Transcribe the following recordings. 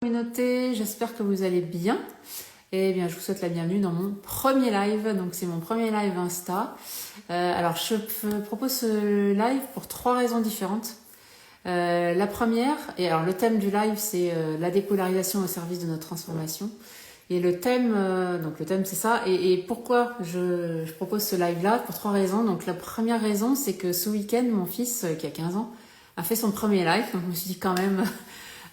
Communauté, j'espère que vous allez bien. Et bien, je vous souhaite la bienvenue dans mon premier live. Donc, c'est mon premier live Insta. Alors, je propose ce live pour 3 raisons différentes. La première, et alors le thème du live, c'est la dépolarisation au service de notre transformation. Et le thème, c'est ça. Et pourquoi je propose ce live-là? Pour 3 raisons. Donc, la première raison, c'est que ce week-end, mon fils, qui a 15 ans, a fait son premier live. Donc, je me suis dit quand même...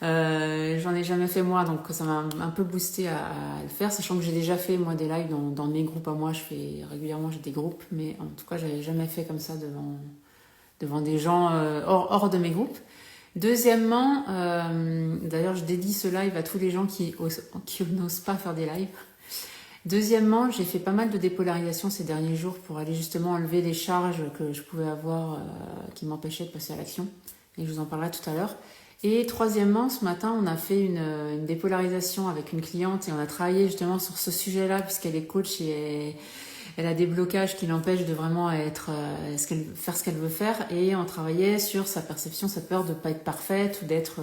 j'en ai jamais fait moi, donc ça m'a un peu boosté à le faire, sachant que j'ai déjà fait moi des lives dans mes groupes à moi. Je fais régulièrement, j'ai des groupes, mais en tout cas j'avais jamais fait comme ça devant des gens hors de mes groupes. Deuxièmement, d'ailleurs je dédie ce live à tous les gens qui n'osent pas faire des lives. Deuxièmement, j'ai fait pas mal de dépolarisation ces derniers jours pour aller justement enlever les charges que je pouvais avoir qui m'empêchaient de passer à l'action, et je vous en parlerai tout à l'heure. Et troisièmement, ce matin, on a fait une dépolarisation avec une cliente et on a travaillé justement sur ce sujet-là puisqu'elle est coach et elle a des blocages qui l'empêchent de vraiment faire ce qu'elle veut faire. Et on travaillait sur sa perception, sa peur de ne pas être parfaite ou d'être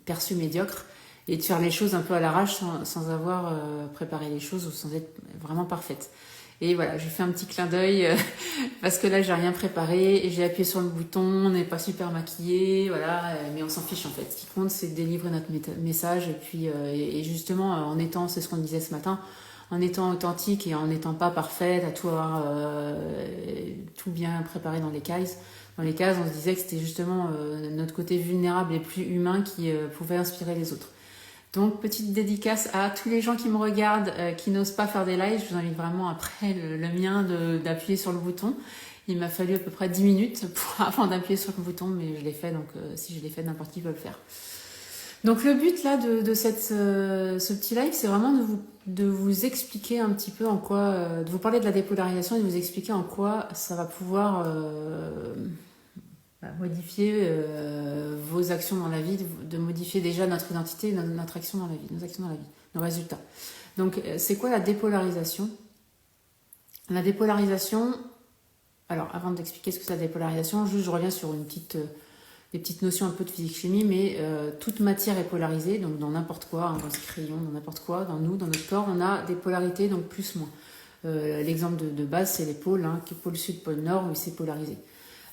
perçue médiocre et de faire les choses un peu à l'arrache sans avoir préparé les choses ou sans être vraiment parfaite. Et voilà, j'ai fait un petit clin d'œil parce que là, j'ai rien préparé et j'ai appuyé sur le bouton, on n'est pas super maquillé, voilà, mais on s'en fiche en fait. Ce qui compte, c'est de délivrer notre message et puis et justement, en étant, c'est ce qu'on disait ce matin, en étant authentique et en n'étant pas parfaite, à tout avoir tout bien préparé dans les cases. Dans les cases, on se disait que c'était justement notre côté vulnérable et plus humain qui pouvait inspirer les autres. Donc, petite dédicace à tous les gens qui me regardent, qui n'osent pas faire des lives. Je vous invite vraiment après le mien d'appuyer sur le bouton. Il m'a fallu à peu près 10 minutes avant d'appuyer sur le bouton, mais je l'ai fait. Donc, si je l'ai fait, n'importe qui peut le faire. Donc, le but là de ce petit live, c'est vraiment de vous expliquer un petit peu en quoi, de vous parler de la dépolarisation et de vous expliquer en quoi ça va pouvoir... modifier vos actions dans la vie, de modifier déjà notre identité, notre action dans la vie, nos actions dans la vie, nos résultats. Donc, c'est quoi la dépolarisation? La dépolarisation, alors avant d'expliquer ce que c'est la dépolarisation, juste je reviens sur des petites notions un peu de physique-chimie, mais toute matière est polarisée, donc dans n'importe quoi, dans ce crayon, dans n'importe quoi, dans nous, dans notre corps, on a des polarités, donc plus, moins. L'exemple de base, c'est les pôles, pôle sud, pôle nord, où c'est polarisé.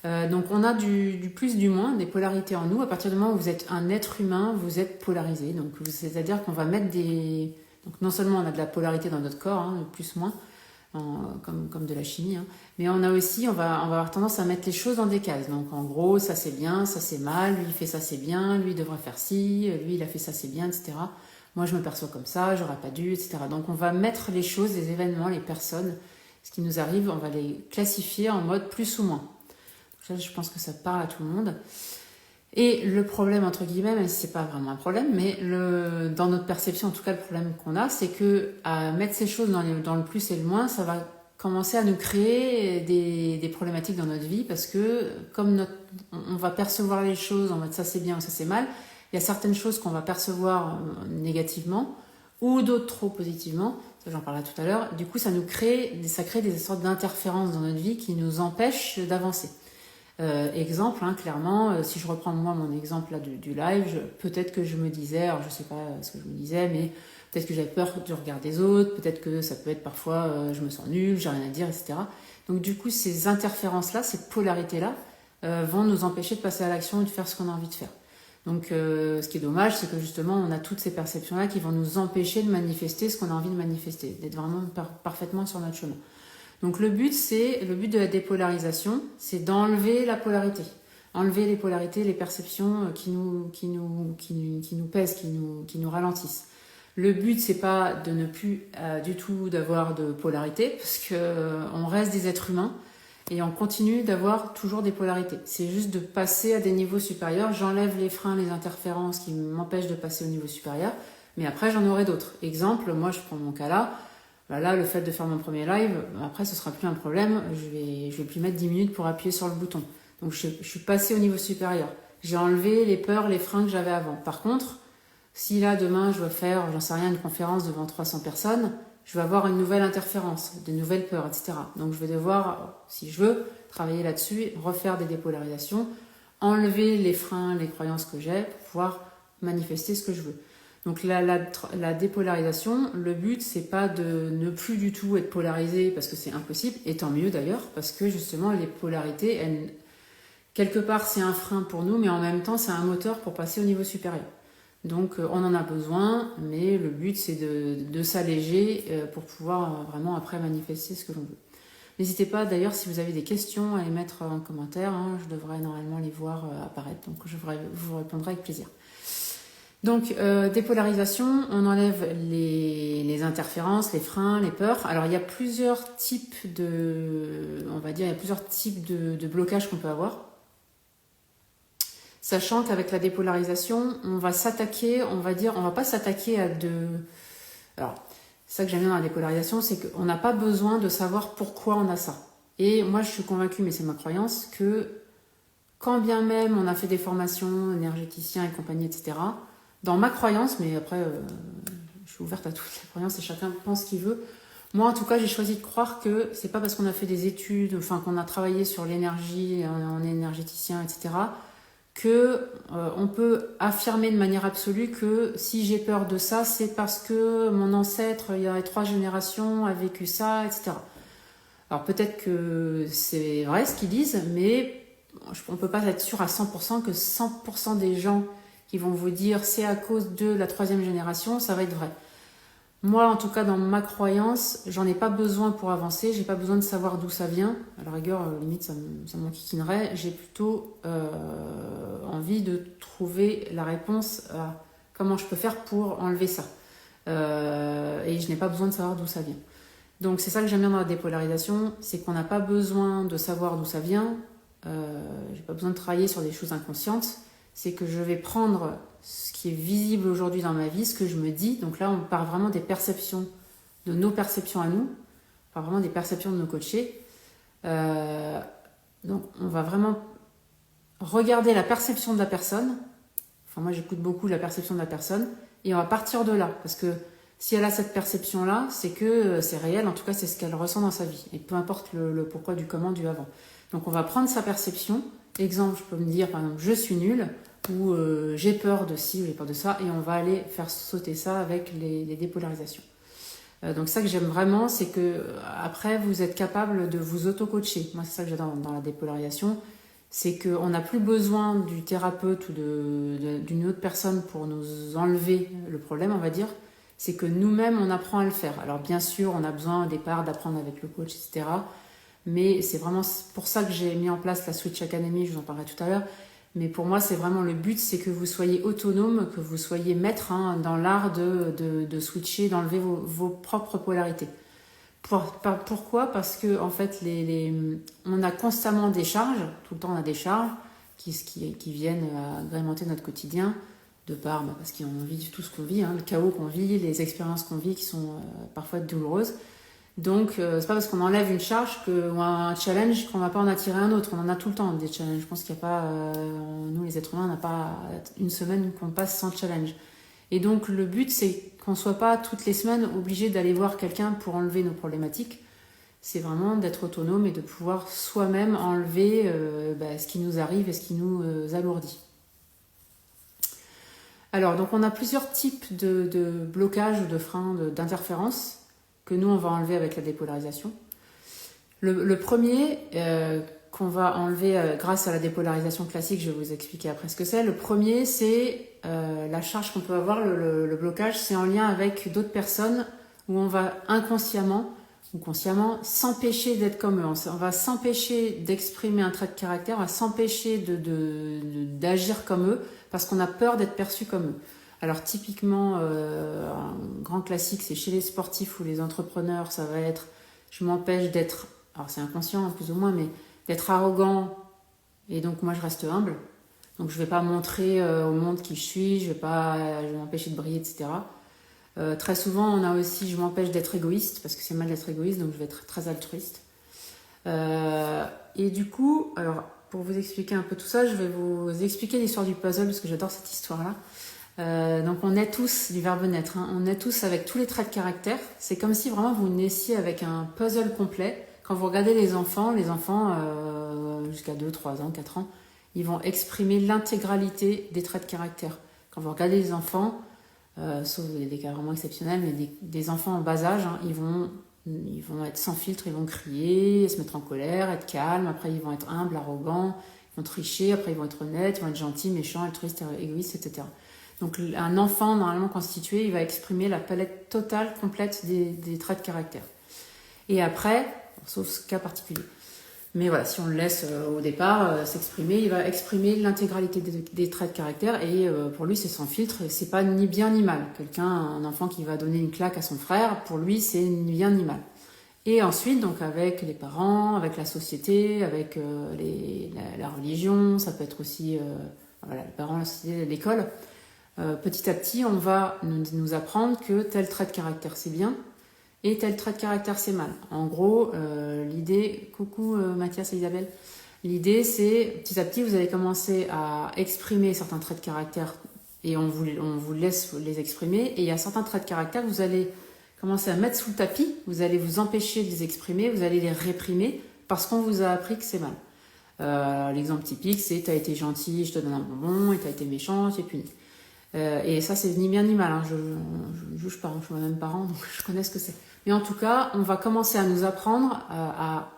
Donc on a du plus, du moins, des polarités en nous. À partir du moment où vous êtes un être humain, vous êtes polarisé. Donc c'est-à-dire qu'on va mettre des... Donc non seulement on a de la polarité dans notre corps, plus, moins, comme de la chimie, mais on a aussi, on va avoir tendance à mettre les choses dans des cases. Donc en gros, ça c'est bien, ça c'est mal, lui il fait ça c'est bien, lui il devrait faire ci, lui il a fait ça c'est bien, etc. Moi je me perçois comme ça, j'aurais pas dû, etc. Donc on va mettre les choses, les événements, les personnes, ce qui nous arrive, on va les classifier en mode plus ou moins. Je pense que ça parle à tout le monde. Et le problème, entre guillemets, même si c'est pas vraiment un problème, mais dans notre perception, en tout cas, le problème qu'on a, c'est que à mettre ces choses dans le plus et le moins, ça va commencer à nous créer des problématiques dans notre vie parce que comme on va percevoir les choses en mode ça c'est bien ou ça c'est mal, il y a certaines choses qu'on va percevoir négativement ou d'autres trop positivement. Ça, j'en parlerai tout à l'heure. Du coup, ça crée des sortes d'interférences dans notre vie qui nous empêchent d'avancer. Exemple, clairement, si je reprends moi mon exemple là du live, peut-être que je me disais, alors je sais pas ce que je me disais, mais peut-être que j'avais peur du regard des autres, peut-être que ça peut être parfois je me sens nulle, j'ai rien à dire, etc. Donc du coup, ces interférences-là, cette polarité-là, vont nous empêcher de passer à l'action et de faire ce qu'on a envie de faire. Donc ce qui est dommage, c'est que justement, on a toutes ces perceptions-là qui vont nous empêcher de manifester ce qu'on a envie de manifester, d'être vraiment parfaitement sur notre chemin. Donc le but de la dépolarisation, c'est d'enlever la polarité, enlever les polarités, les perceptions qui nous pèsent, qui nous ralentissent. Le but c'est pas de ne plus du tout d'avoir de polarité, parce que on reste des êtres humains et on continue d'avoir toujours des polarités. C'est juste de passer à des niveaux supérieurs. J'enlève les freins, les interférences qui m'empêchent de passer au niveau supérieur, mais après j'en aurai d'autres. Exemple, moi je prends mon cas là. Là, le fait de faire mon premier live, après, ce sera plus un problème. Je vais plus mettre 10 minutes pour appuyer sur le bouton. Donc, je suis passée au niveau supérieur. J'ai enlevé les peurs, les freins que j'avais avant. Par contre, si là, demain, je dois faire, j'en sais rien, une conférence devant 300 personnes, je vais avoir une nouvelle interférence, de nouvelles peurs, etc. Donc, je vais devoir, si je veux, travailler là-dessus, refaire des dépolarisations, enlever les freins, les croyances que j'ai pour pouvoir manifester ce que je veux. Donc la dépolarisation, le but, c'est pas de ne plus du tout être polarisé, parce que c'est impossible, et tant mieux d'ailleurs, parce que justement, les polarités, quelque part, c'est un frein pour nous, mais en même temps, c'est un moteur pour passer au niveau supérieur. Donc on en a besoin, mais le but, c'est de s'alléger pour pouvoir vraiment après manifester ce que l'on veut. N'hésitez pas d'ailleurs, si vous avez des questions, à les mettre en commentaire. Je devrais normalement les voir apparaître, donc je vous répondrai avec plaisir. Donc dépolarisation, on enlève les interférences, les freins, les peurs. Alors il y a plusieurs types de blocages qu'on peut avoir. Sachant qu'avec la dépolarisation, on va pas s'attaquer à Alors, ça que j'aime bien dans la dépolarisation, c'est qu'on n'a pas besoin de savoir pourquoi on a ça. Et moi, je suis convaincue, mais c'est ma croyance, que quand bien même on a fait des formations, énergéticiens et compagnie, etc., dans ma croyance, mais après, je suis ouverte à toutes les croyances et chacun pense ce qu'il veut. Moi, en tout cas, j'ai choisi de croire que c'est pas parce qu'on a fait des études, qu'on a travaillé sur l'énergie, en énergéticien, etc., on peut affirmer de manière absolue que si j'ai peur de ça, c'est parce que mon ancêtre, il y a 3 générations, a vécu ça, etc. Alors peut-être que c'est vrai ce qu'ils disent, mais on ne peut pas être sûr à 100% que 100% des gens qui vont vous dire c'est à cause de la 3e génération, ça va être vrai. Moi, en tout cas, dans ma croyance, j'en ai pas besoin pour avancer, j'ai pas besoin de savoir d'où ça vient. À la rigueur, limite, ça m'enquiquinerait. J'ai plutôt envie de trouver la réponse à comment je peux faire pour enlever ça. Et je n'ai pas besoin de savoir d'où ça vient. Donc, c'est ça que j'aime bien dans la dépolarisation, c'est qu'on n'a pas besoin de savoir d'où ça vient. J'ai pas besoin de travailler sur des choses inconscientes. C'est que je vais prendre ce qui est visible aujourd'hui dans ma vie, ce que je me dis. Donc là, on parle vraiment des perceptions, de nos perceptions à nous. On parle vraiment des perceptions de nos coachés. Donc, on va vraiment regarder la perception de la personne. Enfin, moi, j'écoute beaucoup la perception de la personne. Et on va partir de là. Parce que si elle a cette perception-là, c'est que c'est réel. En tout cas, c'est ce qu'elle ressent dans sa vie. Et peu importe le pourquoi, du comment, du avant. Donc, on va prendre sa perception. Exemple, je peux me dire, par exemple, je suis nulle. Ou j'ai peur de ci ou j'ai peur de ça, et on va aller faire sauter ça avec les dépolarisations. Donc ça que j'aime vraiment, c'est que après vous êtes capable de vous auto-coacher. Moi c'est ça que j'adore dans la dépolarisation, c'est qu'on n'a plus besoin du thérapeute ou d'une autre personne pour nous enlever le problème, on va dire. C'est que nous-mêmes on apprend à le faire. Alors bien sûr on a besoin au départ d'apprendre avec le coach, etc. Mais c'est vraiment pour ça que j'ai mis en place la Switch Academy, je vous en parlerai tout à l'heure. Mais pour moi, c'est vraiment le but, c'est que vous soyez autonome, que vous soyez maître dans l'art de switcher, d'enlever vos propres polarités. Pourquoi ? Parce que en fait, on a constamment des charges, tout le temps on a des charges qui viennent agrémenter notre quotidien, de part, parce qu'on vit tout ce qu'on vit, le chaos qu'on vit, les expériences qu'on vit qui sont parfois douloureuses. Donc, c'est pas parce qu'on enlève une charge ou un challenge qu'on va pas en attirer un autre. On en a tout le temps des challenges. Je pense qu'il n'y a pas, nous les êtres humains, on n'a pas une semaine qu'on passe sans challenge. Et donc, le but, c'est qu'on soit pas toutes les semaines obligé d'aller voir quelqu'un pour enlever nos problématiques. C'est vraiment d'être autonome et de pouvoir soi-même enlever ce qui nous arrive et ce qui nous alourdit. Alors, donc, on a plusieurs types de blocages, de freins, d'interférences que nous, on va enlever avec la dépolarisation. Le premier qu'on va enlever grâce à la dépolarisation classique, je vais vous expliquer après ce que c'est. Le premier, c'est la charge qu'on peut avoir, le blocage, c'est en lien avec d'autres personnes où on va inconsciemment ou consciemment s'empêcher d'être comme eux. On va s'empêcher d'exprimer un trait de caractère, on va s'empêcher d'agir comme eux parce qu'on a peur d'être perçu comme eux. Alors typiquement, un grand classique, c'est chez les sportifs ou les entrepreneurs, ça va être je m'empêche d'être, alors c'est inconscient plus ou moins, mais d'être arrogant et donc moi je reste humble. Donc je ne vais pas montrer au monde qui je suis, je vais m'empêcher de briller, etc. Très souvent, on a aussi je m'empêche d'être égoïste, parce que c'est mal d'être égoïste, donc je vais être très altruiste. Et du coup, alors pour vous expliquer un peu tout ça, je vais vous expliquer l'histoire du puzzle, parce que j'adore cette histoire-là. Donc on est tous, du verbe naître, on est tous avec tous les traits de caractère. C'est comme si vraiment vous naissiez avec un puzzle complet. Quand vous regardez les enfants jusqu'à 2, 3 ans, 4 ans, ils vont exprimer l'intégralité des traits de caractère. Quand vous regardez les enfants, sauf des cas vraiment exceptionnels, mais des enfants en bas âge, hein, ils vont être sans filtre, ils vont crier, se mettre en colère, être calmes, après ils vont être humbles, arrogants, ils vont tricher, après ils vont être honnêtes, ils vont être gentils, méchants, altruistes, égoïstes, etc. Donc un enfant normalement constitué, il va exprimer la palette totale, complète des traits de caractère. Et après, sauf ce cas particulier. Mais voilà, si on le laisse au départ s'exprimer, il va exprimer l'intégralité des traits de caractère et pour lui c'est sans filtre, c'est pas ni bien ni mal. Un enfant qui va donner une claque à son frère, pour lui c'est ni bien ni mal. Et ensuite, donc avec les parents, avec la société, avec la religion, ça peut être aussi voilà, les parents, la société, l'école, petit à petit on va nous apprendre que tel trait de caractère c'est bien, et tel trait de caractère c'est mal. En gros, l'idée, coucou Mathias et Isabelle, l'idée c'est petit à petit vous allez commencer à exprimer certains traits de caractère et on vous laisse les exprimer, et il y a certains traits de caractère que vous allez commencer à mettre sous le tapis, vous allez vous empêcher de les exprimer, vous allez les réprimer parce qu'on vous a appris que c'est mal. L'exemple typique c'est t'as été gentil, je te donne un bonbon, et t'as été méchant, tu es puni. Et ça c'est ni bien ni mal, hein. Je ne juge pas, hein. Je suis moi-même parent donc je connais ce que c'est. Mais en tout cas, on va commencer à nous apprendre à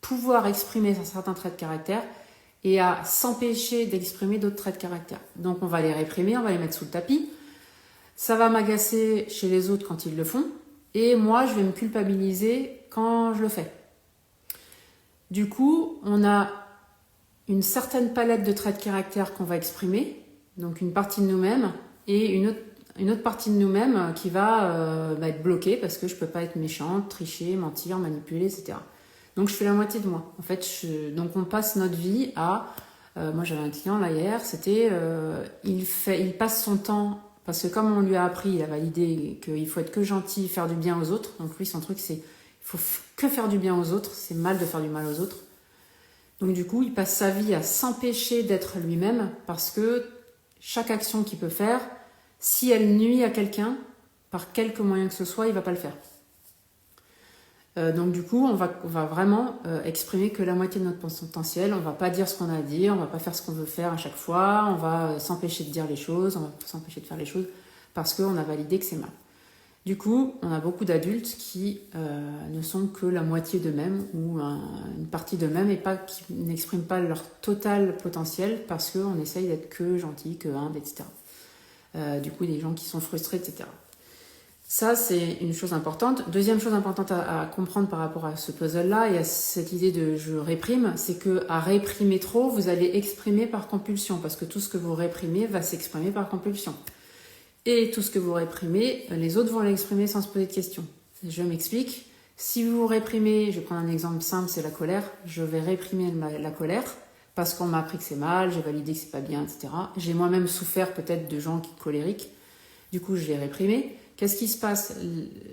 pouvoir exprimer certains traits de caractère et à s'empêcher d'exprimer d'autres traits de caractère. Donc on va les réprimer, on va les mettre sous le tapis. Ça va m'agacer chez les autres quand ils le font, et moi je vais me culpabiliser quand je le fais. Du coup, on a une certaine palette de traits de caractère qu'on va exprimer, donc une partie de nous-mêmes, et une autre partie de nous-mêmes qui va être bloquée parce que je ne peux pas être méchante, tricher, mentir, manipuler, etc. Donc je fais la moitié de moi. En fait, donc on passe notre vie à... moi j'avais un client là hier, c'était... il passe son temps... Parce que comme on lui a appris, il a validé qu'il faut être que gentil, faire du bien aux autres. Donc lui, son truc, c'est il faut que faire du bien aux autres. C'est mal de faire du mal aux autres. Donc du coup, il passe sa vie à s'empêcher d'être lui-même parce que chaque action qu'il peut faire, si elle nuit à quelqu'un, par quelque moyen que ce soit, il ne va pas le faire. Donc du coup, on va vraiment exprimer que la moitié de notre potentiel. On ne va pas dire ce qu'on a à dire, on ne va pas faire ce qu'on veut faire à chaque fois, on va s'empêcher de dire les choses, on va s'empêcher de faire les choses parce qu'on a validé que c'est mal. Du coup, on a beaucoup d'adultes qui ne sont que la moitié d'eux-mêmes ou une partie d'eux-mêmes et qui n'expriment pas leur total potentiel parce qu'on essaye d'être que gentil, que humble, etc. Du coup, des gens qui sont frustrés, etc. Ça, c'est une chose importante. Deuxième chose importante à comprendre par rapport à ce puzzle-là et à cette idée de je réprime, c'est qu'à réprimer trop, vous allez exprimer par compulsion parce que tout ce que vous réprimez va s'exprimer par compulsion. Et tout ce que vous réprimez, les autres vont l'exprimer sans se poser de questions. Je m'explique. Si vous réprimez, je vais prendre un exemple simple, c'est la colère. Je vais réprimer la colère parce qu'on m'a appris que c'est mal, j'ai validé que c'est pas bien, etc. J'ai moi-même souffert peut-être de gens colériques. Du coup, je l'ai réprimé. Qu'est-ce qui se passe?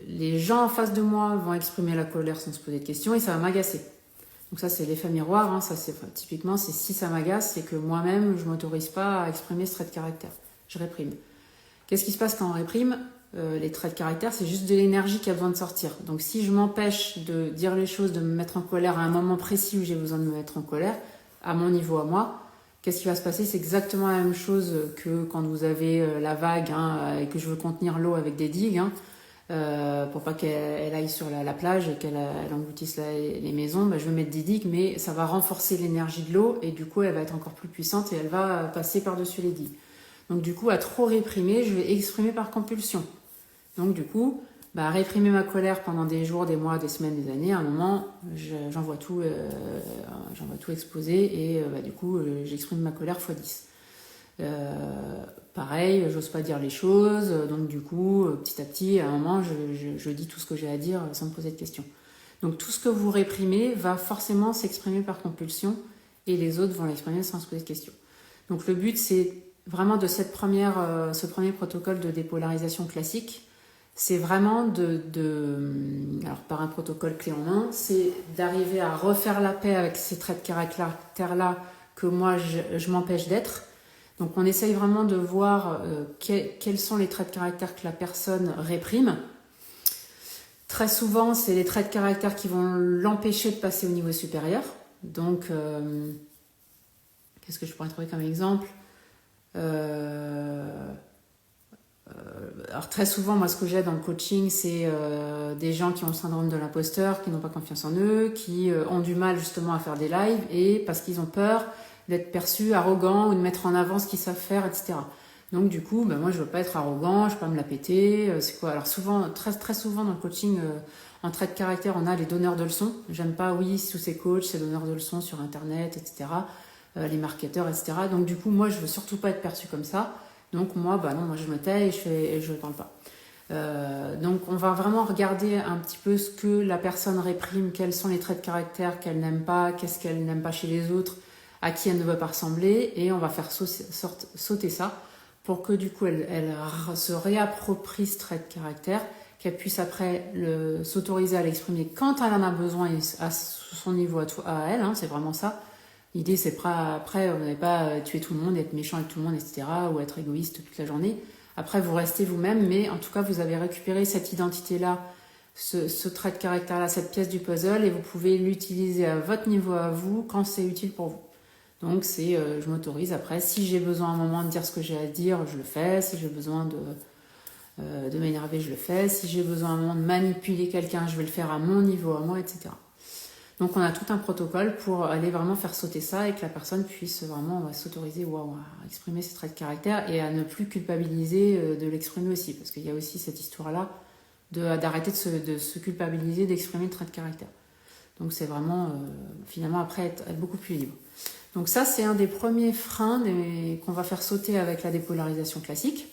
Les gens en face de moi vont exprimer la colère sans se poser de questions et ça va m'agacer. Donc ça, c'est l'effet miroir. Hein. Ça, typiquement, c'est si ça m'agace, c'est que moi-même, je ne m'autorise pas à exprimer ce trait de caractère. Je réprime. Qu'est-ce qui se passe quand on réprime? Les traits de caractère, c'est juste de l'énergie qui a besoin de sortir. Donc si je m'empêche de dire les choses, de me mettre en colère à un moment précis où j'ai besoin de me mettre en colère, à mon niveau à moi, qu'est-ce qui va se passer? C'est exactement la même chose que quand vous avez la vague et que je veux contenir l'eau avec des digues pour pas qu'elle aille sur la plage et qu'elle engloutisse les maisons. Je vais mettre des digues, mais ça va renforcer l'énergie de l'eau et du coup elle va être encore plus puissante et elle va passer par-dessus les digues. Donc du coup, à trop réprimer, je vais exprimer par compulsion. Donc du coup, réprimer ma colère pendant des jours, des mois, des semaines, des années, à un moment, j'envoie tout exploser et du coup, j'exprime ma colère x10. Pareil, j'ose pas dire les choses, donc du coup, petit à petit, à un moment, je dis tout ce que j'ai à dire sans me poser de questions. Donc tout ce que vous réprimez va forcément s'exprimer par compulsion et les autres vont l'exprimer sans se poser de questions. Donc le but, c'est vraiment de ce premier protocole de dépolarisation classique, c'est vraiment alors par un protocole clé en main, c'est d'arriver à refaire la paix avec ces traits de caractère-là que moi je m'empêche d'être. Donc on essaye vraiment de voir quels sont les traits de caractère que la personne réprime. Très souvent, c'est les traits de caractère qui vont l'empêcher de passer au niveau supérieur. Donc, qu'est-ce que je pourrais trouver comme exemple? alors très souvent, moi, ce que j'ai dans le coaching, c'est des gens qui ont le syndrome de l'imposteur, qui n'ont pas confiance en eux, qui ont du mal justement à faire des lives, et parce qu'ils ont peur d'être perçus arrogants ou de mettre en avant ce qu'ils savent faire, etc. Donc du coup, ben, moi, je veux pas être arrogant, je veux pas me la péter. C'est quoi? Alors souvent, très souvent dans le coaching, en trait de caractère, on a les donneurs de leçons. J'aime pas, oui, tous ces coachs, ces donneurs de leçons sur Internet, etc. Les marketeurs, etc. Donc du coup, moi, je veux surtout pas être perçue comme ça. Donc moi, bah non, moi je me tais et je ne parle pas. Donc on va vraiment regarder un petit peu ce que la personne réprime, quels sont les traits de caractère qu'elle n'aime pas, qu'est-ce qu'elle n'aime pas chez les autres, à qui elle ne veut pas ressembler, et on va faire sauter ça pour que du coup elle se réapproprie ce trait de caractère, qu'elle puisse après s'autoriser à l'exprimer quand elle en a besoin et à son niveau à elle, hein, c'est vraiment ça. L'idée, c'est pas, après, on n'avait pas tuer tout le monde, être méchant avec tout le monde, etc., ou être égoïste toute la journée. Après, vous restez vous-même, mais en tout cas, vous avez récupéré cette identité-là, ce trait de caractère-là, cette pièce du puzzle, et vous pouvez l'utiliser à votre niveau à vous quand c'est utile pour vous. Donc, c'est, je m'autorise après. Si j'ai besoin à un moment de dire ce que j'ai à dire, je le fais. Si j'ai besoin de m'énerver, je le fais. Si j'ai besoin à un moment de manipuler quelqu'un, je vais le faire à mon niveau, à moi, etc. Donc on a tout un protocole pour aller vraiment faire sauter ça et que la personne puisse vraiment s'autoriser à exprimer ses traits de caractère et à ne plus culpabiliser de l'exprimer aussi. Parce qu'il y a aussi cette histoire-là d'arrêter de se culpabiliser d'exprimer le trait de caractère. Donc c'est vraiment finalement après être beaucoup plus libre. Donc ça c'est un des premiers freins qu'on va faire sauter avec la dépolarisation classique.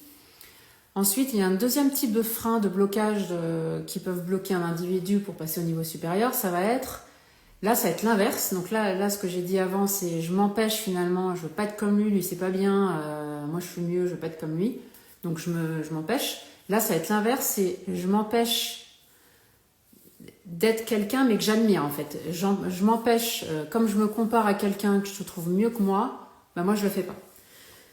Ensuite, il y a un deuxième type de frein, de blocage qui peuvent bloquer un individu pour passer au niveau supérieur. Ça va être l'inverse. Donc là, ce que j'ai dit avant, c'est je m'empêche finalement, je veux pas être comme lui c'est pas bien, moi je suis mieux, je veux pas être comme lui. Donc je m'empêche. Là, ça va être l'inverse, c'est je m'empêche d'être quelqu'un mais que j'admire en fait. Je m'empêche, comme je me compare à quelqu'un que je trouve mieux que moi, moi je le fais pas.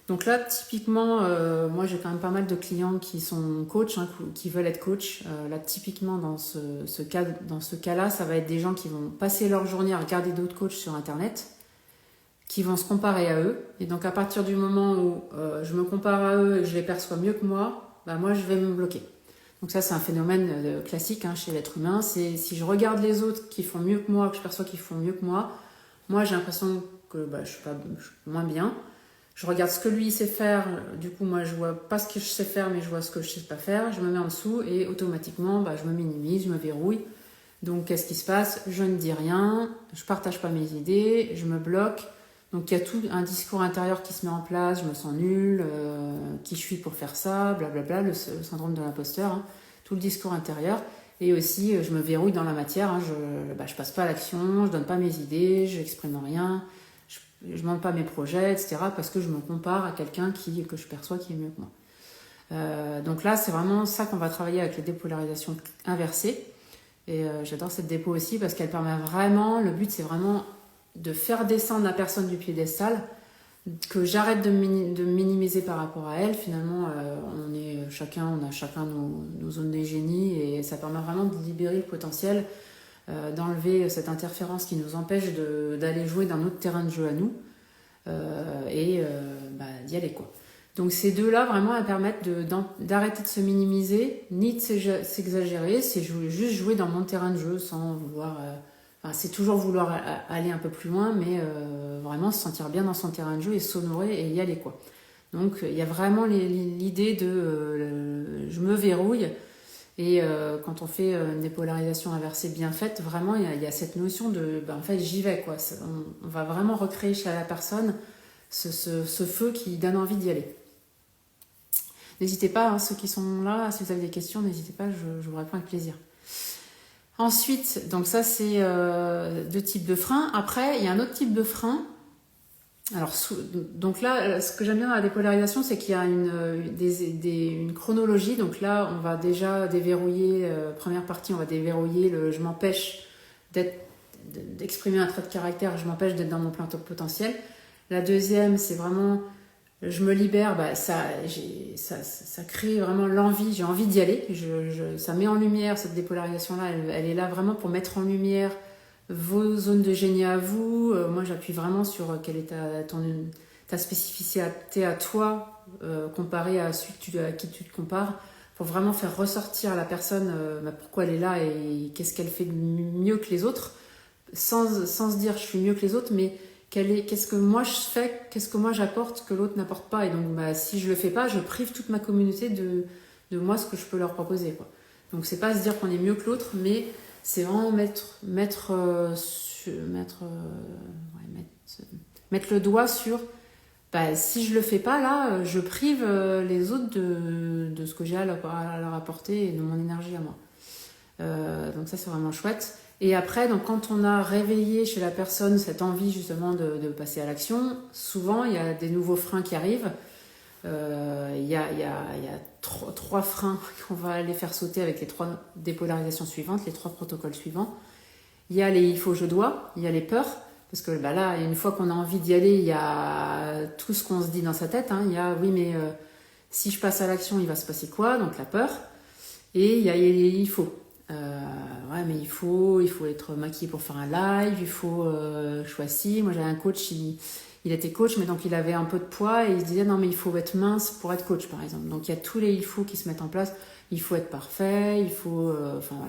Donc là, typiquement, moi j'ai quand même pas mal de clients qui sont coachs, hein, qui veulent être coach. Là, typiquement, dans ce cas-là, ça va être des gens qui vont passer leur journée à regarder d'autres coachs sur Internet, qui vont se comparer à eux. Et donc à partir du moment où je me compare à eux et que je les perçois mieux que moi, moi je vais me bloquer. Donc ça, c'est un phénomène classique chez l'être humain. C'est si je regarde les autres qui font mieux que moi, que je perçois qu'ils font mieux que moi j'ai l'impression que je suis moins bien. Je regarde ce que lui sait faire, du coup moi je vois pas ce que je sais faire mais je vois ce que je sais pas faire, je me mets en dessous et automatiquement je me minimise, je me verrouille. Donc qu'est-ce qui se passe? Je ne dis rien, je partage pas mes idées, je me bloque. Donc il y a tout un discours intérieur qui se met en place, je me sens nulle, qui je suis pour faire ça, blablabla, le syndrome de l'imposteur, hein, tout le discours intérieur. Et aussi je me verrouille dans la matière, je passe pas à l'action, je donne pas mes idées, je n'exprime rien. Je ne montre pas mes projets, etc. parce que je me compare à quelqu'un que je perçois qui est mieux que moi. Donc là, c'est vraiment ça qu'on va travailler avec les dépolarisations inversées. Et j'adore cette dépo aussi parce qu'elle permet vraiment, le but c'est vraiment de faire descendre la personne du piédestal, que j'arrête de me minimiser par rapport à elle. Finalement, on a chacun nos zones de génie et ça permet vraiment de libérer le potentiel, d'enlever cette interférence qui nous empêche d'aller jouer d'un autre terrain de jeu à nous et d'y aller quoi. Donc ces deux-là vraiment elles permettent d'arrêter de se minimiser ni de s'exagérer, c'est juste jouer dans mon terrain de jeu sans vouloir... c'est toujours vouloir aller un peu plus loin mais vraiment se sentir bien dans son terrain de jeu et s'honorer et y aller quoi. Donc il y a vraiment l'idée de je me verrouille. Et quand on fait une dépolarisation inversée bien faite, vraiment, il y a cette notion de, en fait, j'y vais, quoi. On va vraiment recréer chez la personne ce feu qui donne envie d'y aller. N'hésitez pas, hein, ceux qui sont là, si vous avez des questions, n'hésitez pas, je vous réponds avec plaisir. Ensuite, donc ça, c'est deux types de freins. Après, il y a un autre type de frein. Alors, donc là, ce que j'aime bien dans la dépolarisation, c'est qu'il y a une chronologie. Donc là, on va déjà déverrouiller, première partie, on va déverrouiller je m'empêche d'exprimer un trait de caractère, je m'empêche d'être dans mon plein potentiel. La deuxième, c'est vraiment, je me libère, ça crée vraiment l'envie, j'ai envie d'y aller. Ça met en lumière, cette dépolarisation-là, elle est là vraiment pour mettre en lumière vos zones de génie à vous. Moi j'appuie vraiment sur quelle est ta spécificité à toi comparée à celui à qui tu te compares. pour vraiment faire ressortir la personne, pourquoi elle est là et qu'est-ce qu'elle fait de mieux que les autres, sans se dire je suis mieux que les autres, mais qu'est-ce que moi je fais, qu'est-ce que moi j'apporte que l'autre n'apporte pas. Et donc si je le fais pas, je prive toute ma communauté de moi ce que je peux leur proposer, quoi. Donc c'est pas se dire qu'on est mieux que l'autre, mais c'est vraiment mettre le doigt sur si je le fais pas là, je prive les autres de ce que j'ai à leur apporter et de mon énergie à moi. Donc ça c'est vraiment chouette. Et après, donc quand on a réveillé chez la personne cette envie justement de passer à l'action, souvent il y a des nouveaux freins qui arrivent. Il y a trois freins qu'on va aller faire sauter avec les 3 dépolarisations suivantes, les 3 protocoles suivants. Il y a les il faut, je dois, il y a les peurs, parce que là, une fois qu'on a envie d'y aller, il y a tout ce qu'on se dit dans sa tête. Il y a oui, mais si je passe à l'action, il va se passer quoi? Donc la peur. Et il y a les il faut. Ouais, mais il faut être maquillé pour faire un live, il faut choisir. Moi, j'avais un coach, il était coach, mais donc il avait un peu de poids et il se disait non, mais il faut être mince pour être coach, par exemple. Donc il y a tous les il faut qui se mettent en place. Il faut être parfait, il faut.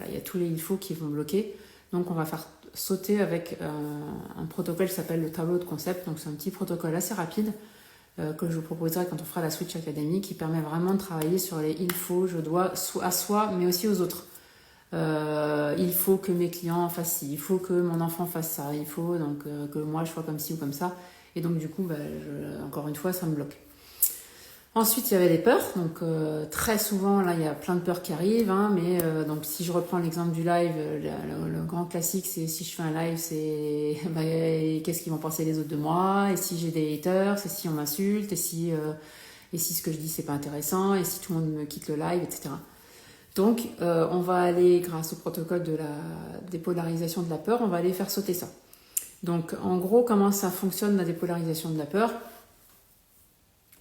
Il y a tous les il faut qui vont bloquer. Donc on va faire sauter avec un protocole qui s'appelle le tableau de concept. Donc c'est un petit protocole assez rapide que je vous proposerai quand on fera la Switch Academy, qui permet vraiment de travailler sur les il faut, je dois, à soi, mais aussi aux autres. Il faut que mes clients fassent ci, il faut que mon enfant fasse ça, il faut donc que moi je sois comme ci ou comme ça. Et donc du coup, encore une fois, ça me bloque. Ensuite, il y avait les peurs. Donc très souvent, là, il y a plein de peurs qui arrivent. Mais donc si je reprends l'exemple du live, le grand classique, c'est si je fais un live, c'est qu'est-ce qu'ils vont penser les autres de moi? Et si j'ai des haters? Et si on m'insulte? Et si ce que je dis, c'est pas intéressant? Et si tout le monde me quitte le live, etc. Donc, on va aller, grâce au protocole de la dépolarisation de la peur, on va aller faire sauter ça. Donc, en gros, comment ça fonctionne la dépolarisation de la peur?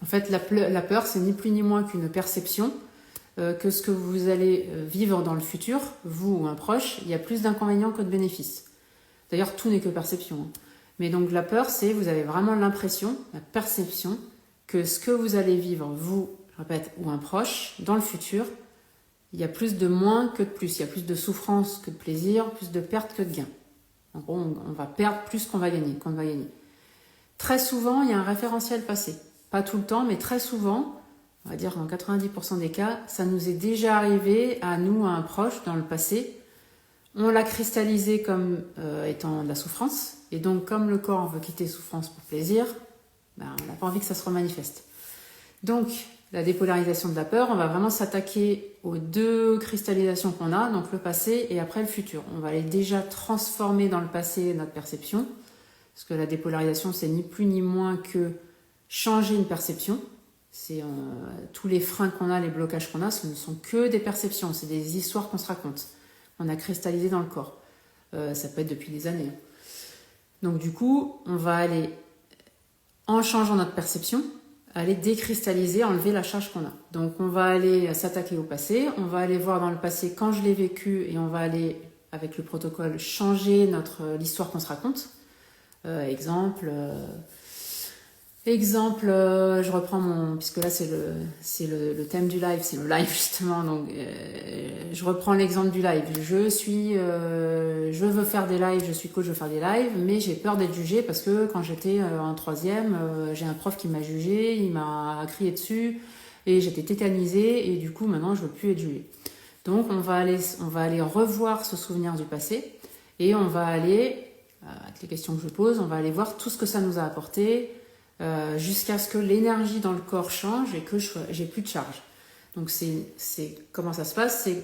En fait, la peur, c'est ni plus ni moins qu'une perception que ce que vous allez vivre dans le futur, vous ou un proche, il y a plus d'inconvénients que de bénéfices. D'ailleurs, tout n'est que perception. Mais donc, la peur, c'est vous avez vraiment l'impression, la perception, que ce que vous allez vivre, vous, je répète, ou un proche, dans le futur, il y a plus de moins que de plus. Il y a plus de souffrance que de plaisir, plus de perte que de gain. En gros, on va perdre plus qu'on va gagner. Très souvent, il y a un référentiel passé. Pas tout le temps, mais très souvent, on va dire dans 90% des cas, ça nous est déjà arrivé à nous, à un proche, dans le passé. On l'a cristallisé comme étant de la souffrance. Et donc, comme le corps veut quitter souffrance pour plaisir, on n'a pas envie que ça se remanifeste. Donc, la dépolarisation de la peur, on va vraiment s'attaquer aux 2 cristallisations qu'on a, donc le passé et après le futur. On va aller déjà transformer dans le passé notre perception, parce que la dépolarisation, c'est ni plus ni moins que changer une perception. C'est tous les freins qu'on a, les blocages qu'on a, ce ne sont que des perceptions, c'est des histoires qu'on se raconte. On a cristallisé dans le corps. Ça peut être depuis des années. Donc du coup, on va aller, en changeant notre perception, aller décristalliser, enlever la charge qu'on a. Donc on va aller s'attaquer au passé, on va aller voir dans le passé quand je l'ai vécu et on va aller, avec le protocole, changer l'histoire qu'on se raconte. Exemple, je reprends puisque là c'est le thème du live, c'est le live justement, donc je reprends l'exemple du live. Je veux faire des lives, je suis coach, je veux faire des lives, mais j'ai peur d'être jugée parce que quand j'étais en 3e, j'ai un prof qui m'a jugée, il m'a crié dessus et j'étais tétanisée et du coup maintenant je veux plus être jugée. Donc on va aller revoir ce souvenir du passé et on va aller, avec les questions que je pose, on va aller voir tout ce que ça nous a apporté, jusqu'à ce que l'énergie dans le corps change et que j'ai plus de charge. Donc c'est comment ça se passe, c'est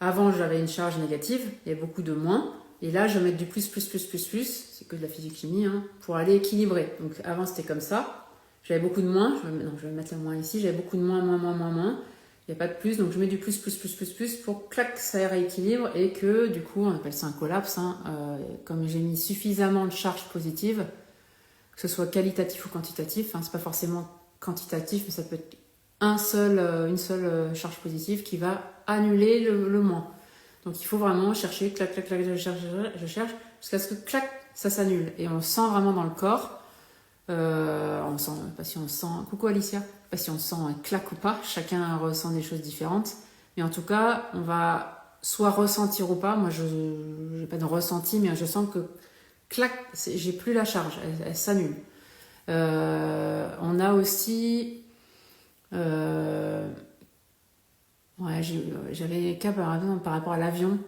avant j'avais une charge négative, il y avait beaucoup de moins, et là je vais mettre du plus, c'est que de la physique-chimie, pour aller équilibrer. Donc avant c'était comme ça, j'avais beaucoup de moins, je vais mettre le moins ici, j'avais beaucoup de moins, il n'y a pas de plus, donc je mets du plus pour clac, ça rééquilibre et que du coup on appelle ça un collapse, comme j'ai mis suffisamment de charge positive, que ce soit qualitatif ou quantitatif, c'est pas forcément quantitatif, mais ça peut être une seule charge positive qui va annuler le moins. Donc il faut vraiment chercher, clac, je cherche, jusqu'à ce que clac, ça s'annule. Et on sent vraiment dans le corps, on sent, coucou Alicia, pas si on sent un clac ou pas, chacun ressent des choses différentes, Mais en tout cas, on va soit ressentir ou pas. Moi, je n'ai pas de ressenti, mais je sens que, clac, j'ai plus la charge, elle s'annule. On a aussi... ouais, j'avais des cas par rapport à l'avion.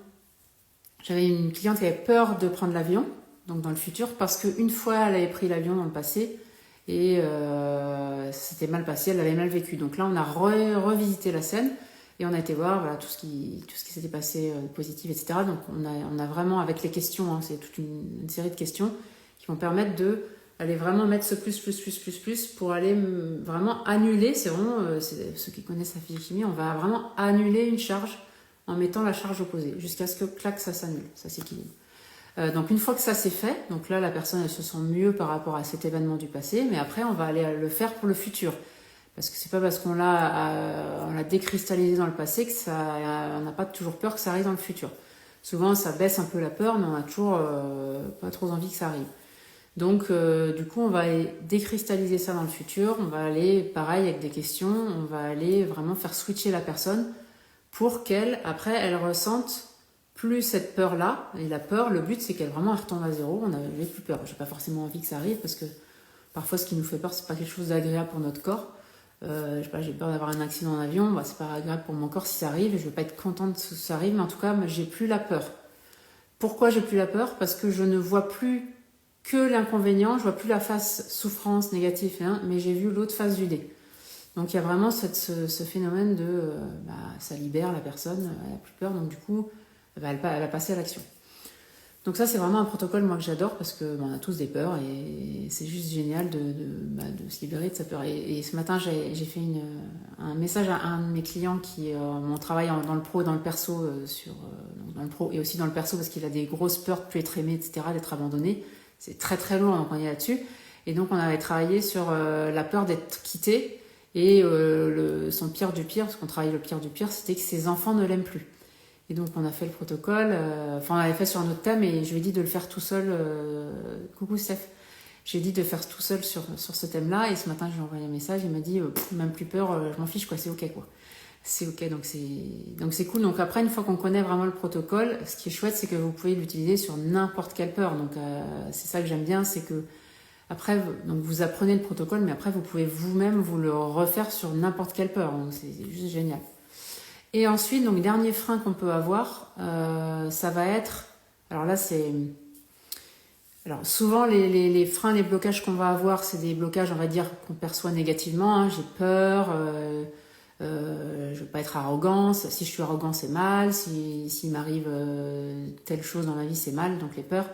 J'avais une cliente qui avait peur de prendre l'avion, donc dans le futur, parce qu'une fois elle avait pris l'avion dans le passé et c'était mal passé, elle l'avait mal vécu. Donc là, on a revisité la scène et on a été voir voilà, tout ce qui s'était passé positif, etc. Donc on a vraiment, avec les questions, hein, c'est toute une série de questions qui vont permettre de aller vraiment mettre ce plus pour aller vraiment annuler. C'est vraiment, ceux qui connaissent la physique-chimie, on va vraiment annuler une charge en mettant la charge opposée, jusqu'à ce que, clac, ça s'annule, ça s'équilibre. Donc une fois que ça c'est fait, donc là la personne elle se sent mieux par rapport à cet événement du passé, mais après on va aller le faire pour le futur. Parce que c'est pas parce qu'on l'a décristallisé dans le passé que on n'a pas toujours peur que ça arrive dans le futur. Souvent ça baisse un peu la peur, mais on a toujours pas trop envie que ça arrive. Donc du coup on va aller décristalliser ça dans le futur, on va aller pareil avec des questions, on va aller vraiment faire switcher la personne pour qu'elle, après, elle ressente plus cette peur-là. Et la peur, le but, c'est qu'elle vraiment retombe à zéro. On n'avait plus peur. J'ai pas forcément envie que ça arrive parce que parfois, ce qui nous fait peur, c'est pas quelque chose d'agréable pour notre corps. Je sais pas, j'ai peur d'avoir un accident en avion. Bah, c'est pas agréable pour mon corps si ça arrive. Je vais pas être contente que ça arrive, mais en tout cas, j'ai plus la peur. Pourquoi j'ai plus la peur? Parce que je ne vois plus que l'inconvénient. Je vois plus la face souffrance négative, hein, mais j'ai vu l'autre face du dé. Donc il y a vraiment ce phénomène de ça libère la personne, elle n'a plus peur, donc du coup elle va passer à l'action. Donc ça c'est vraiment un protocole moi que j'adore parce que on a tous des peurs et c'est juste génial de se libérer de sa peur. Et ce matin j'ai fait un message à un de mes clients qui mon travail dans le pro et dans le perso dans le pro et aussi dans le perso parce qu'il a des grosses peurs de plus être aimé, etc., d'être abandonné. C'est très très lourd donc on est là-dessus. Et donc on avait travaillé sur la peur d'être quitté. Et son pire du pire, parce qu'on travaille le pire du pire, c'était que ses enfants ne l'aiment plus. Et donc on a fait le protocole, on l'avait fait sur un autre thème et je lui ai dit de le faire tout seul. Coucou Steph, j'ai dit de faire tout seul sur ce thème-là et ce matin je lui ai envoyé un message, il m'a dit même plus peur, je m'en fiche quoi, c'est ok quoi. C'est ok, donc c'est cool. Donc après une fois qu'on connaît vraiment le protocole, ce qui est chouette c'est que vous pouvez l'utiliser sur n'importe quelle peur. Donc c'est ça que j'aime bien, c'est que après, donc vous apprenez le protocole, mais après, vous pouvez vous-même vous le refaire sur n'importe quelle peur. Donc, c'est juste génial. Et ensuite, donc, dernier frein qu'on peut avoir, ça va être... Alors là, c'est... Alors, souvent, les freins, les blocages qu'on va avoir, c'est des blocages, on va dire, qu'on perçoit négativement. Hein. J'ai peur, je ne veux pas être arrogant. Si je suis arrogant, c'est mal. S'il m'arrive telle chose dans ma vie, c'est mal. Donc, les peurs...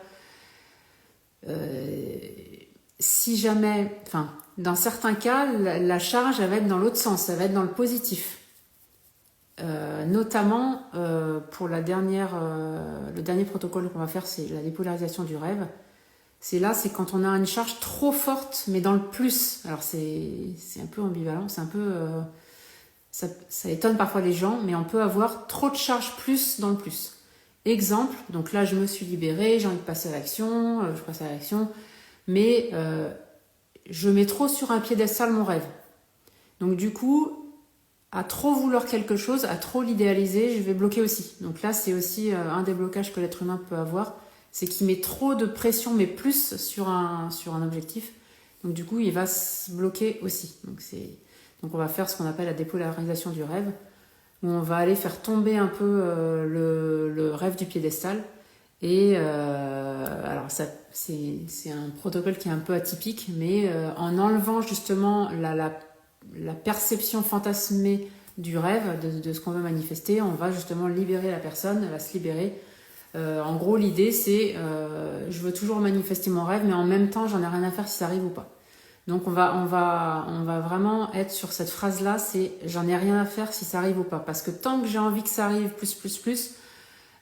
si jamais, enfin, dans certains cas, la charge, elle va être dans l'autre sens, elle va être dans le positif. Notamment, pour le dernier protocole qu'on va faire, c'est la dépolarisation du rêve. C'est quand on a une charge trop forte, mais dans le plus. Alors, c'est un peu ambivalent, c'est un peu... ça étonne parfois les gens, mais on peut avoir trop de charge plus dans le plus. Exemple, donc là, je me suis libérée, j'ai envie de passer à l'action, je passe à l'action... Mais je mets trop sur un piédestal mon rêve. Donc du coup, à trop vouloir quelque chose, à trop l'idéaliser, je vais bloquer aussi. Donc là, c'est aussi un des blocages que l'être humain peut avoir, c'est qu'il met trop de pression, mais plus sur un objectif. Donc du coup, il va se bloquer aussi. Donc on va faire ce qu'on appelle la dépolarisation du rêve, où on va aller faire tomber un peu le rêve du piédestal. Et alors c'est un protocole qui est un peu atypique, mais en enlevant justement la perception fantasmée du rêve, de ce qu'on veut manifester, on va justement libérer la personne, elle va se libérer. En gros, l'idée c'est je veux toujours manifester mon rêve, mais en même temps, j'en ai rien à faire si ça arrive ou pas. Donc on va vraiment être sur cette phrase-là, c'est j'en ai rien à faire si ça arrive ou pas. Parce que tant que j'ai envie que ça arrive plus,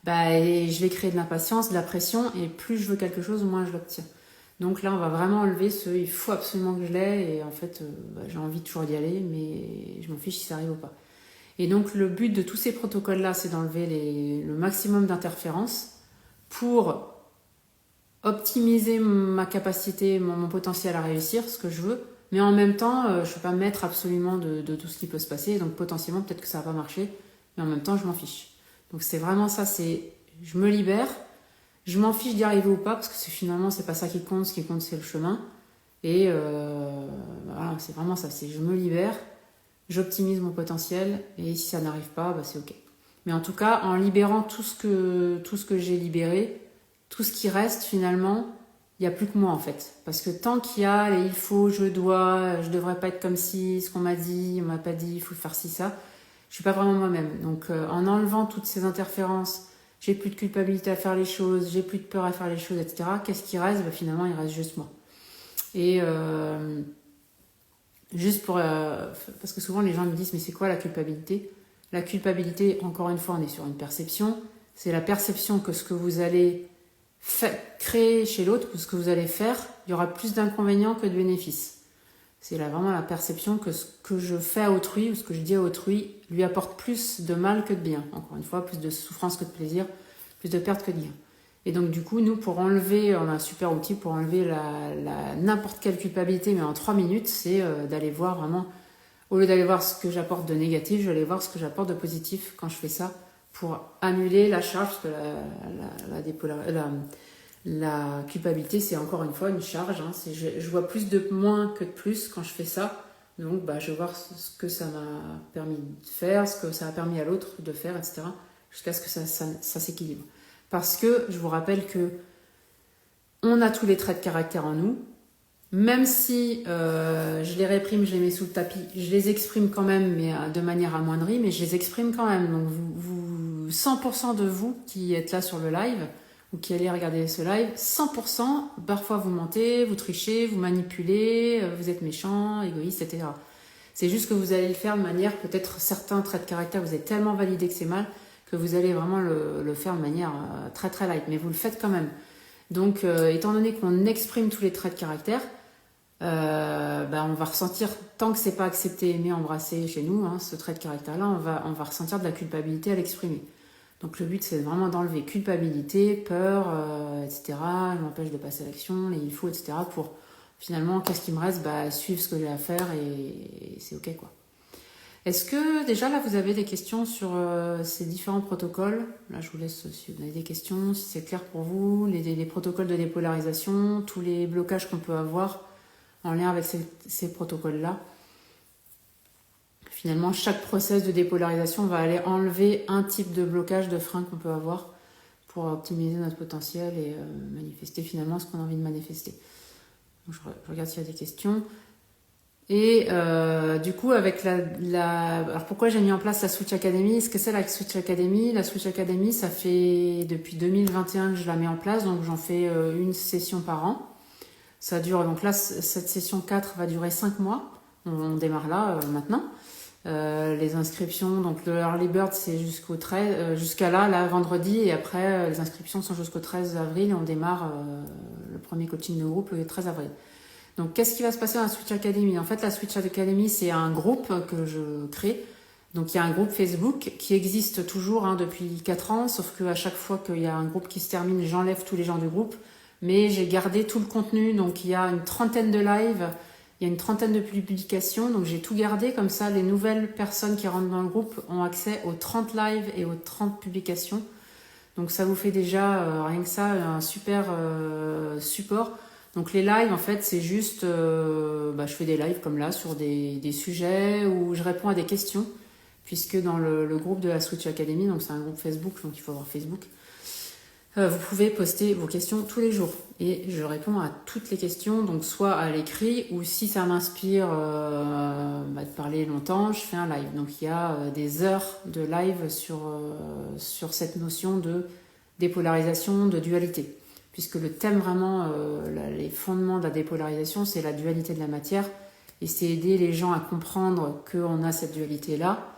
je vais créer de l'impatience, de la pression, et plus je veux quelque chose, moins je l'obtiens. Donc là, on va vraiment enlever il faut absolument que je l'aie, et en fait, j'ai envie toujours d'y aller, mais je m'en fiche si ça arrive ou pas. Et donc, le but de tous ces protocoles-là, c'est d'enlever le maximum d'interférences pour optimiser ma capacité, mon potentiel à réussir, ce que je veux, mais en même temps, je ne peux pas mettre absolument de tout ce qui peut se passer, donc potentiellement, peut-être que ça va pas marcher, mais en même temps, je m'en fiche. Donc c'est vraiment ça, c'est je me libère, je m'en fiche d'y arriver ou pas, parce que finalement, c'est pas ça qui compte, ce qui compte, c'est le chemin. Et voilà, c'est vraiment ça, c'est je me libère, j'optimise mon potentiel, et si ça n'arrive pas, bah, c'est ok. Mais en tout cas, en libérant tout ce que j'ai libéré, tout ce qui reste finalement, il n'y a plus que moi en fait. Parce que tant qu'il y a les il faut, je dois, je devrais pas être comme ci, ce qu'on m'a dit, on m'a pas dit, il faut faire ci, ça, je suis pas vraiment moi-même. Donc en enlevant toutes ces interférences, j'ai plus de culpabilité à faire les choses, j'ai plus de peur à faire les choses, etc. Qu'est-ce qui reste? Bah, finalement, il reste juste moi. Et juste pour... parce que souvent les gens me disent, mais c'est quoi la culpabilité? La culpabilité, encore une fois, on est sur une perception. C'est la perception que ce que vous allez créer chez l'autre, que ce que vous allez faire, il y aura plus d'inconvénients que de bénéfices. C'est là vraiment la perception que ce que je fais à autrui ou ce que je dis à autrui lui apporte plus de mal que de bien. Encore une fois, plus de souffrance que de plaisir, plus de perte que de gain. Et donc du coup, nous, pour enlever, on a un super outil pour enlever n'importe quelle culpabilité, mais en 3 minutes, c'est d'aller voir vraiment, au lieu d'aller voir ce que j'apporte de négatif, je vais aller voir ce que j'apporte de positif quand je fais ça, pour annuler la charge, parce que la culpabilité, c'est encore une fois une charge. Hein, je vois plus de moins que de plus quand je fais ça. Donc, bah, je vais voir ce que ça m'a permis de faire, ce que ça a permis à l'autre de faire, etc. Jusqu'à ce que ça s'équilibre. Parce que je vous rappelle que on a tous les traits de caractère en nous. Même si je les réprime, je les mets sous le tapis, je les exprime quand même, mais de manière amoindrie, mais je les exprime quand même. Donc 100% de vous qui êtes là sur le live, ou qui allez regarder ce live, 100%, parfois vous mentez, vous trichez, vous manipulez, vous êtes méchant, égoïste, etc. C'est juste que vous allez le faire de manière, peut-être certains traits de caractère, vous avez tellement validé que c'est mal, que vous allez vraiment le faire de manière très très light, mais vous le faites quand même. Donc, étant donné qu'on exprime tous les traits de caractère, on va ressentir, tant que c'est pas accepté, aimé, embrassé chez nous, hein, ce trait de caractère-là, on va ressentir de la culpabilité à l'exprimer. Donc le but, c'est vraiment d'enlever culpabilité, peur, etc. Je m'empêche de passer à l'action, les il faut, etc. Pour finalement, qu'est-ce qui me reste? Bah, suivre ce que j'ai à faire et c'est ok, quoi. Est-ce que déjà là, vous avez des questions sur ces différents protocoles? Là, je vous laisse, si vous avez des questions, si c'est clair pour vous, les protocoles de dépolarisation, tous les blocages qu'on peut avoir en lien avec ces protocoles-là. Finalement, chaque process de dépolarisation va aller enlever un type de blocage, de frein qu'on peut avoir pour optimiser notre potentiel et manifester finalement ce qu'on a envie de manifester. Donc, je regarde s'il y a des questions. Et du coup, avec alors pourquoi j'ai mis en place la Switch Academy? Ce que c'est la Switch Academy? La Switch Academy, ça fait depuis 2021 que je la mets en place, donc j'en fais une session par an. Ça dure, donc là, cette session 4 va durer 5 mois. On démarre là, maintenant. Les inscriptions, donc le Early Bird, c'est jusqu'au 13, jusqu'à là, vendredi, et après, les inscriptions sont jusqu'au 13 avril, et on démarre le premier coaching de groupe le 13 avril. Donc, qu'est-ce qui va se passer dans la Switch Academy? En fait, la Switch Academy, c'est un groupe que je crée. Donc, il y a un groupe Facebook qui existe toujours depuis 4 ans, sauf qu'à chaque fois qu'il y a un groupe qui se termine, j'enlève tous les gens du groupe. Mais j'ai gardé tout le contenu, donc il y a une trentaine de lives, il y a une trentaine de publications, donc j'ai tout gardé, comme ça les nouvelles personnes qui rentrent dans le groupe ont accès aux 30 lives et aux 30 publications. Donc ça vous fait déjà, rien que ça, un super support. Donc les lives, en fait, c'est juste, je fais des lives comme là, sur des sujets où je réponds à des questions, puisque dans le groupe de la Switch Academy, donc c'est un groupe Facebook, donc il faut avoir Facebook, vous pouvez poster vos questions tous les jours et je réponds à toutes les questions, donc soit à l'écrit ou si ça m'inspire de parler longtemps, je fais un live. Donc il y a des heures de live sur cette notion de dépolarisation, de dualité, puisque le thème vraiment, les fondements de la dépolarisation, c'est la dualité de la matière et c'est aider les gens à comprendre qu'on a cette dualité-là,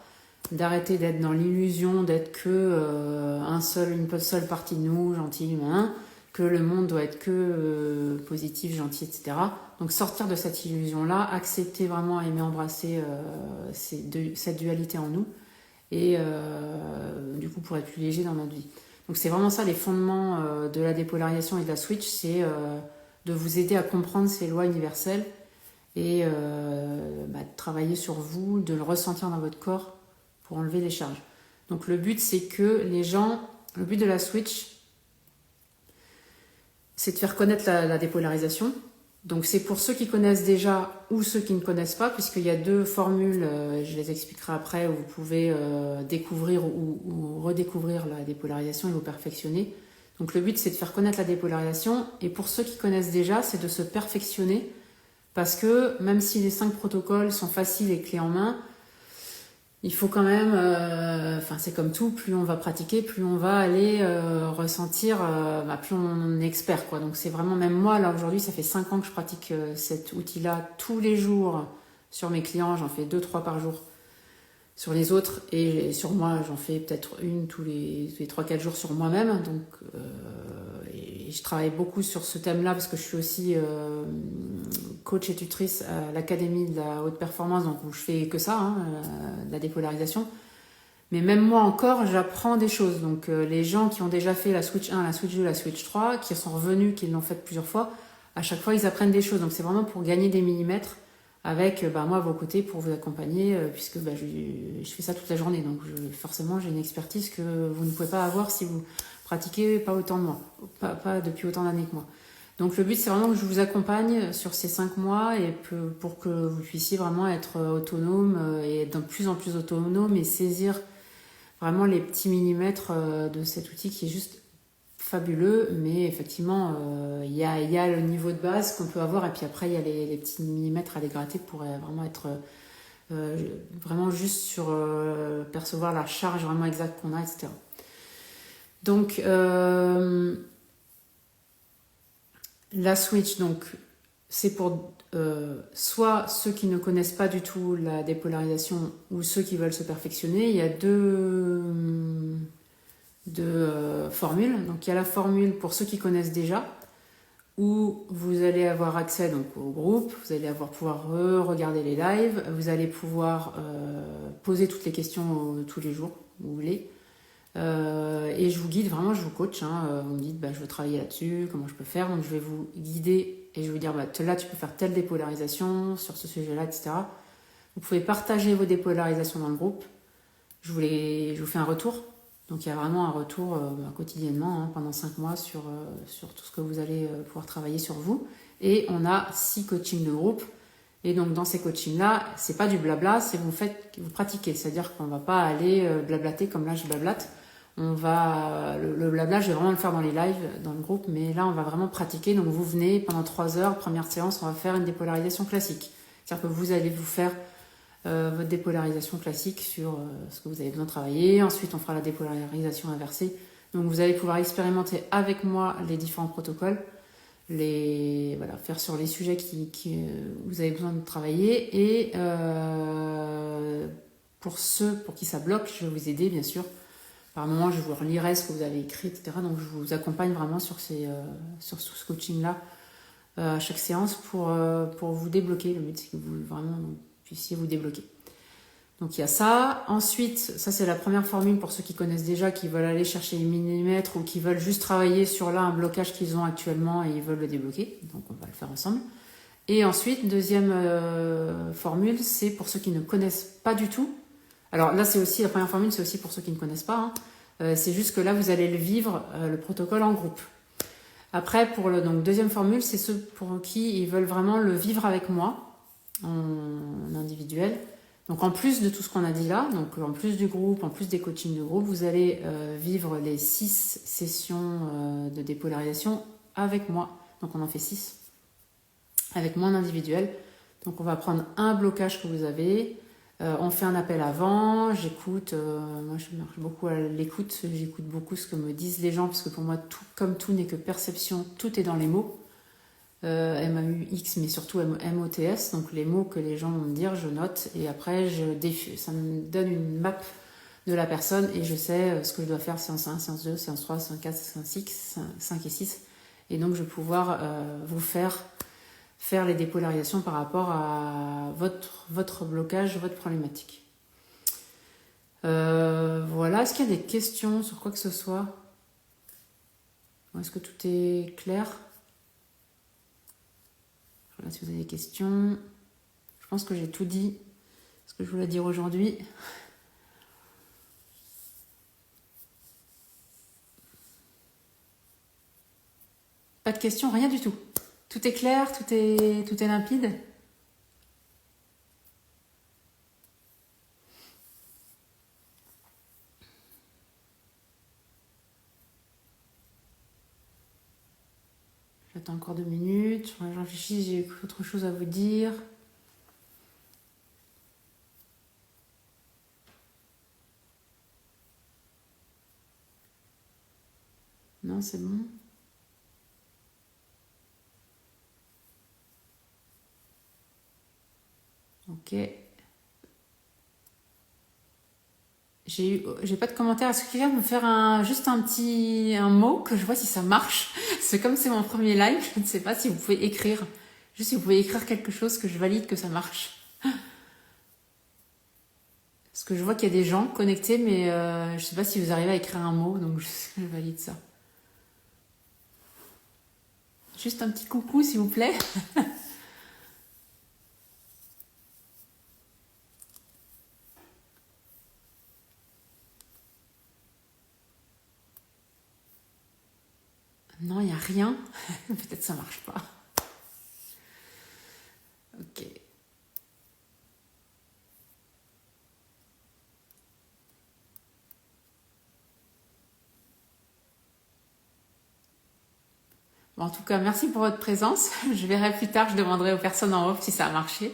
d'arrêter d'être dans l'illusion d'être que une seule partie de nous, gentil, humain, que le monde doit être que positif, gentil, etc. Donc sortir de cette illusion-là, accepter vraiment, aimer, embrasser cette dualité en nous, et du coup pour être plus léger dans notre vie. Donc c'est vraiment ça les fondements de la dépolarisation et de la switch, c'est de vous aider à comprendre ces lois universelles et de travailler sur vous, de le ressentir dans votre corps, pour enlever les charges. Donc le but, c'est que les gens... Le but de la switch, c'est de faire connaître la dépolarisation. Donc c'est pour ceux qui connaissent déjà ou ceux qui ne connaissent pas, puisqu'il y a 2 formules, je les expliquerai après, où vous pouvez découvrir ou redécouvrir la dépolarisation et vous perfectionner. Donc le but, c'est de faire connaître la dépolarisation, et pour ceux qui connaissent déjà, c'est de se perfectionner, parce que même si les 5 protocoles sont faciles et clés en main, il faut quand même, c'est comme tout, plus on va pratiquer, plus on va aller ressentir, plus on est expert, quoi. Donc c'est vraiment, même moi, là aujourd'hui, ça fait 5 ans que je pratique cet outil-là tous les jours sur mes clients, j'en fais 2-3 par jour. Sur les autres, et sur moi, j'en fais peut-être une tous les 3-4 jours sur moi-même. Donc, et je travaille beaucoup sur ce thème-là parce que je suis aussi coach et tutrice à l'Académie de la haute performance, donc où je fais que ça, la dépolarisation. Mais même moi encore, j'apprends des choses. Donc les gens qui ont déjà fait la Switch 1, la Switch 2, la Switch 3, qui sont revenus, qui l'ont fait plusieurs fois, à chaque fois, ils apprennent des choses. Donc c'est vraiment pour gagner des millimètres avec moi à vos côtés pour vous accompagner, puisque je fais ça toute la journée. Donc forcément, j'ai une expertise que vous ne pouvez pas avoir si vous pratiquez pas autant de moi, pas depuis autant d'années que moi. Donc le but, c'est vraiment que je vous accompagne sur ces 5 mois et pour que vous puissiez vraiment être autonome et être de plus en plus autonome et saisir vraiment les petits millimètres de cet outil qui est juste fabuleux, mais effectivement, il y a le niveau de base qu'on peut avoir, et puis après, il y a les petits millimètres à les gratter pour vraiment être vraiment juste sur percevoir la charge vraiment exacte qu'on a, etc. Donc, la switch, donc, c'est pour soit ceux qui ne connaissent pas du tout la dépolarisation ou ceux qui veulent se perfectionner. Il y a deux formules. Donc il y a la formule pour ceux qui connaissent déjà, où vous allez avoir accès donc au groupe, vous allez pouvoir regarder les lives, vous allez pouvoir poser toutes les questions tous les jours, vous voulez. Et je vous guide vraiment, je vous coach. Vous me dites, je veux travailler là-dessus, comment je peux faire. Donc je vais vous guider et je vais vous dire, là tu peux faire telle dépolarisation sur ce sujet-là, etc. Vous pouvez partager vos dépolarisations dans le groupe. Je vous fais un retour. Donc il y a vraiment un retour quotidiennement pendant 5 mois sur tout ce que vous allez pouvoir travailler sur vous. Et on a 6 coachings de groupe. Et donc dans ces coachings-là, c'est pas du blabla, c'est vous pratiquez. C'est-à-dire qu'on va pas aller blablater comme là je blablate. Le blabla, je vais vraiment le faire dans les lives, dans le groupe, mais là on va vraiment pratiquer. Donc vous venez pendant 3 heures, première séance, on va faire une dépolarisation classique. C'est-à-dire que vous allez vous faire votre dépolarisation classique sur ce que vous avez besoin de travailler. Ensuite, on fera la dépolarisation inversée. Donc, vous allez pouvoir expérimenter avec moi les différents protocoles, faire sur les sujets qui vous avez besoin de travailler. Et pour ceux pour qui ça bloque, je vais vous aider, bien sûr. Par moment, je vous relirai ce que vous avez écrit, etc. Donc, je vous accompagne vraiment sur tout ce coaching-là à chaque séance pour vous débloquer. Le but, c'est que vous vraiment puissiez vous débloquer. Donc il y a ça. Ensuite, ça c'est la première formule pour ceux qui connaissent déjà, qui veulent aller chercher les millimètres ou qui veulent juste travailler sur un blocage qu'ils ont actuellement et ils veulent le débloquer. Donc on va le faire ensemble. Et ensuite, deuxième formule, c'est pour ceux qui ne connaissent pas du tout. Alors là, c'est aussi la première formule, c'est aussi pour ceux qui ne connaissent pas. C'est juste que là, vous allez le vivre, le protocole en groupe. Après, donc deuxième formule, c'est ceux pour qui ils veulent vraiment le vivre avec moi en individuel. Donc en plus de tout ce qu'on a dit là, donc en plus du groupe, en plus des coachings de groupe, vous allez vivre les 6 sessions de dépolarisation avec moi. Donc on en fait 6 avec moi en individuel. Donc on va prendre un blocage que vous avez, on fait un appel avant, j'écoute, moi je marche beaucoup à l'écoute, j'écoute beaucoup ce que me disent les gens, parce que pour moi, comme tout n'est que perception, tout est dans les mots. MAUX, mais surtout MOTS, donc les mots que les gens vont me dire, je note et après ça me donne une map de la personne et je sais ce que je dois faire, séance 1, séance 2, séance 3, séance 4, séance 6, 5 et 6. Et donc je vais pouvoir vous faire les dépolarisations par rapport à votre blocage, votre problématique. Voilà, est-ce qu'il y a des questions sur quoi que ce soit? Est-ce que tout est clair? Voilà, si vous avez des questions, je pense que j'ai tout dit ce que je voulais dire aujourd'hui. Pas de questions, rien du tout. Tout est clair, tout est limpide. J'attends encore 2 minutes. Je réfléchis, j'ai autre chose à vous dire. Non, c'est bon. Ok. J'ai pas de commentaire. Est-ce que quelqu'un peut me faire juste un mot que je vois si ça marche? C'est comme c'est mon premier live, je ne sais pas si vous pouvez écrire. Juste si vous pouvez écrire quelque chose que je valide que ça marche. Parce que je vois qu'il y a des gens connectés, mais je ne sais pas si vous arrivez à écrire un mot, donc je valide ça. Juste un petit coucou, s'il vous plaît. Non, il n'y a rien. Peut-être ça marche pas. Ok. Bon, en tout cas, merci pour votre présence. Je verrai plus tard, je demanderai aux personnes en off si ça a marché.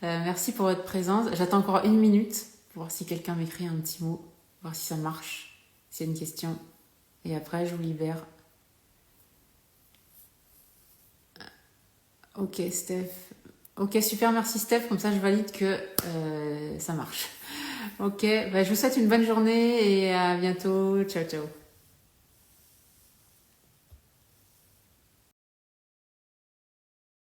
Merci pour votre présence. J'attends encore 1 minute pour voir si quelqu'un m'écrit un petit mot, voir si ça marche, s'il y a une question. Et après, je vous libère. Ok, Steph. Ok, super, merci Steph. Comme ça, je valide que ça marche. Ok, bah, je vous souhaite une bonne journée et à bientôt. Ciao, ciao.